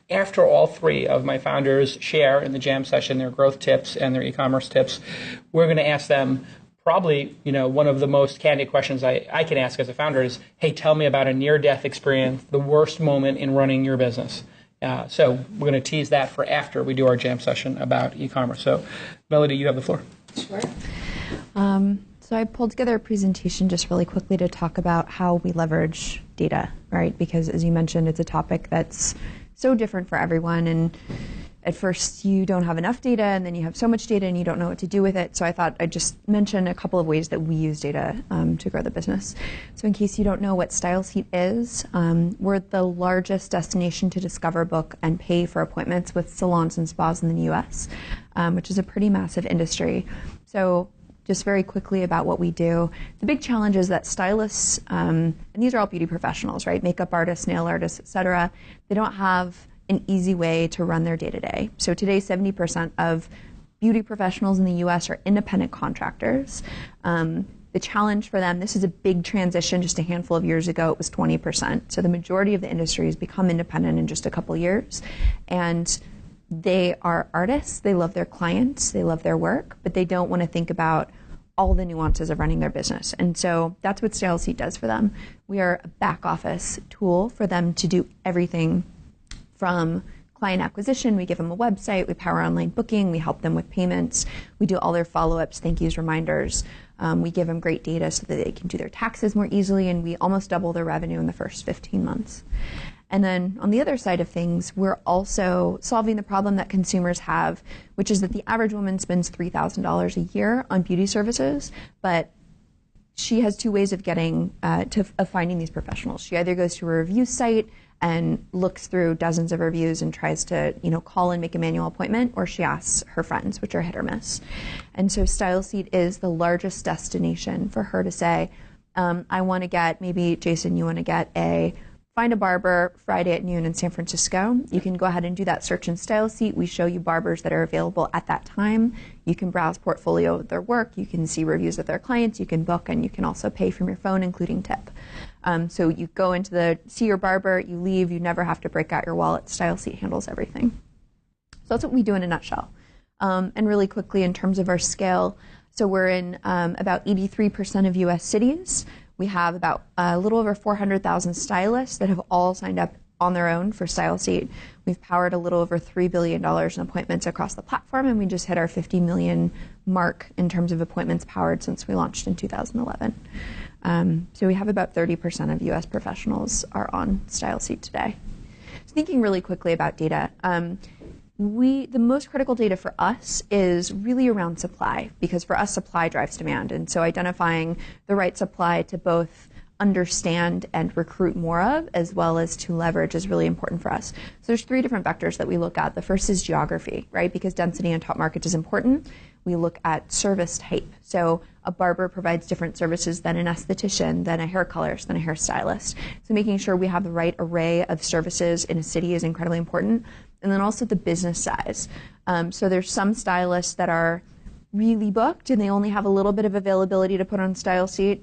after all three of my founders share in the jam session their growth tips and their e-commerce tips, we're going to ask them probably, one of the most candid questions I can ask as a founder is, hey, tell me about a near-death experience, the worst moment in running your business. So we're going to tease that for after we do our jam session about e-commerce. So, Melody, you have the floor. Sure. So I pulled together a presentation just really quickly to talk about how we leverage data, right? Because as you mentioned, it's a topic that's so different for everyone. And at first you don't have enough data, and then you have so much data and you don't know what to do with it. So I thought I'd just mention a couple of ways that we use data to grow the business. So in case you don't know what StyleSeat is, we're the largest destination to discover, book, and pay for appointments with salons and spas in the US, which is a pretty massive industry. So just very quickly about what we do. The big challenge is that stylists, and these are all beauty professionals, right? Makeup artists, nail artists, et cetera, they don't have an easy way to run their day-to-day. So today, 70% of beauty professionals in the US are independent contractors. The challenge for them, this is a big transition. Just a handful of years ago, it was 20%. So the majority of the industry has become independent in just a couple years. And they are artists, they love their clients, they love their work, but they don't want to think about all the nuances of running their business. And so that's what StyleSeat does for them. We are a back office tool for them to do everything from client acquisition. We give them a website, we power online booking, we help them with payments, we do all their follow-ups, thank yous, reminders. We give them great data so that they can do their taxes more easily, and we almost double their revenue in the first 15 months. And then on the other side of things, we're also solving the problem that consumers have, which is that the average woman spends $3,000 a year on beauty services, but she has two ways of getting of finding these professionals. She either goes to a review site and looks through dozens of reviews and tries to, call and make a manual appointment, or she asks her friends, which are hit or miss. And so StyleSeat is the largest destination for her to say, I want to get, maybe Jason, you want to get find a barber Friday at noon in San Francisco. You can go ahead and do that search in StyleSeat. We show you barbers that are available at that time. You can browse portfolio of their work. You can see reviews of their clients. You can book, and you can also pay from your phone, including tip. So you go see your barber, you leave, you never have to break out your wallet. StyleSeat handles everything. So that's what we do in a nutshell. And really quickly, in terms of our scale, so we're in about 83% of US cities. We have about a little over 400,000 stylists that have all signed up on their own for StyleSeat. We've powered a little over $3 billion in appointments across the platform, and we just hit our 50 million mark in terms of appointments powered since we launched in 2011. So we have about 30% of US professionals are on StyleSeat today. So thinking really quickly about data, the most critical data for us is really around supply, because for us, supply drives demand. And so identifying the right supply to both understand and recruit more of, as well as to leverage, is really important for us. So there's three different vectors that we look at. The first is geography, right? Because density in top markets is important. We look at service type. So a barber provides different services than an esthetician, than a hair colorist, than a hairstylist. So making sure we have the right array of services in a city is incredibly important. And then also the business size. So there's some stylists that are really booked and they only have a little bit of availability to put on StyleSeat